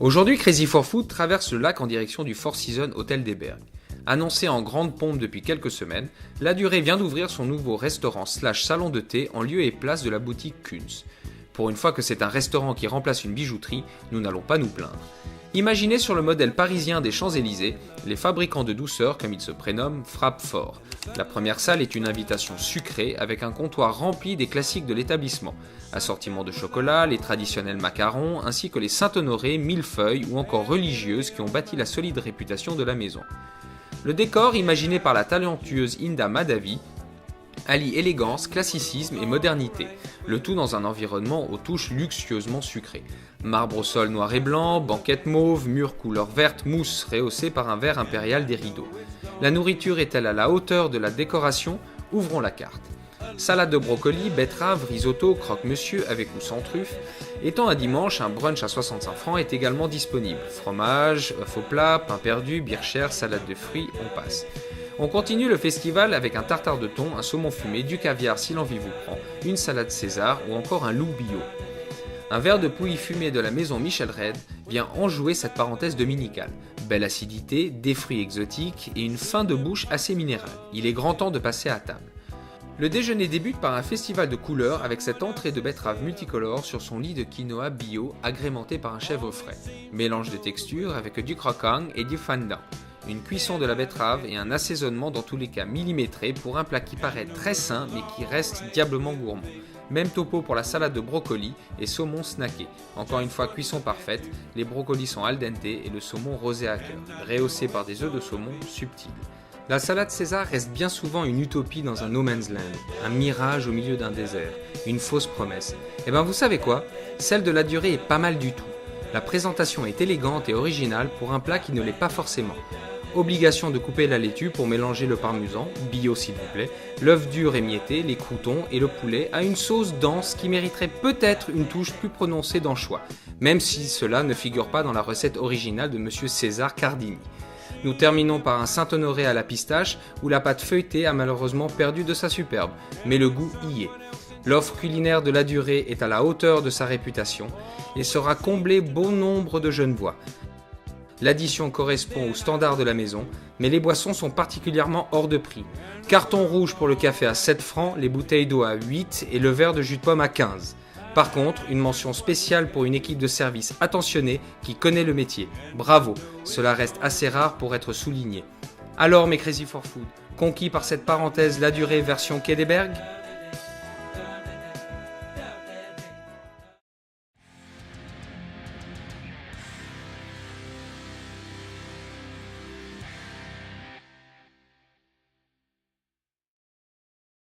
Aujourd'hui, Crazy for Food traverse le lac en direction du Four Seasons Hotel des Bergues. Annoncé en grande pompe depuis quelques semaines, La Durée vient d'ouvrir son nouveau restaurant / salon de thé en lieu et place de la boutique Kunz. Pour une fois que c'est un restaurant qui remplace une bijouterie, nous n'allons pas nous plaindre. Imaginez sur le modèle parisien des Champs-Élysées, les fabricants de douceur, comme ils se prénomment, frappent fort. La première salle est une invitation sucrée avec un comptoir rempli des classiques de l'établissement. Assortiment de chocolat, les traditionnels macarons, ainsi que les Saint-Honoré, millefeuilles ou encore religieuses qui ont bâti la solide réputation de la maison. Le décor, imaginé par la talentueuse Hinda Mahdavi, allie élégance, classicisme et modernité, le tout dans un environnement aux touches luxueusement sucrées. Marbre au sol noir et blanc, banquette mauve, murs couleur verte, mousse rehaussée par un verre impérial des rideaux. La nourriture est-elle à la hauteur de la décoration? Ouvrons la carte. Salade de brocoli, betterave, risotto, croque-monsieur avec ou sans truffe. Étant un dimanche, un brunch à 65 francs est également disponible. Fromage, œufs au plat, pain perdu, bière chère, salade de fruits, on passe. On continue le festival avec un tartare de thon, un saumon fumé, du caviar si l'envie vous prend, une salade César ou encore un loup bio. Un verre de pouilly fumé de la maison Michel Red vient enjouer cette parenthèse dominicale. Belle acidité, des fruits exotiques et une fin de bouche assez minérale. Il est grand temps de passer à table. Le déjeuner débute par un festival de couleurs avec cette entrée de betterave multicolore sur son lit de quinoa bio agrémenté par un chèvre frais. Mélange de textures avec du croquant et du fondant. Une cuisson de la betterave et un assaisonnement dans tous les cas millimétré pour un plat qui paraît très sain mais qui reste diablement gourmand. Même topo pour la salade de brocoli et saumon snacké. Encore une fois cuisson parfaite, les brocolis sont al dente et le saumon rosé à cœur, rehaussé par des œufs de saumon subtils. La salade César reste bien souvent une utopie dans un no man's land, un mirage au milieu d'un désert, une fausse promesse. Et ben vous savez quoi? Celle de La Durée est pas mal du tout. La présentation est élégante et originale pour un plat qui ne l'est pas forcément. Obligation de couper la laitue pour mélanger le parmesan, bio s'il vous plaît, l'œuf dur émietté, les croûtons et le poulet à une sauce dense qui mériterait peut-être une touche plus prononcée d'anchois, même si cela ne figure pas dans la recette originale de Monsieur César Cardini. Nous terminons par un Saint-Honoré à la pistache où la pâte feuilletée a malheureusement perdu de sa superbe, mais le goût y est. L'offre culinaire de La Durée est à la hauteur de sa réputation et saura combler bon nombre de jeunes voix. L'addition correspond au standard de la maison, mais les boissons sont particulièrement hors de prix. Carton rouge pour le café à 7 francs, les bouteilles d'eau à 8 et le verre de jus de pomme à 15. Par contre, une mention spéciale pour une équipe de service attentionnée qui connaît le métier. Bravo, cela reste assez rare pour être souligné. Alors mes Crazy for Food, conquis par cette parenthèse La Durée version Quai des Bergues ?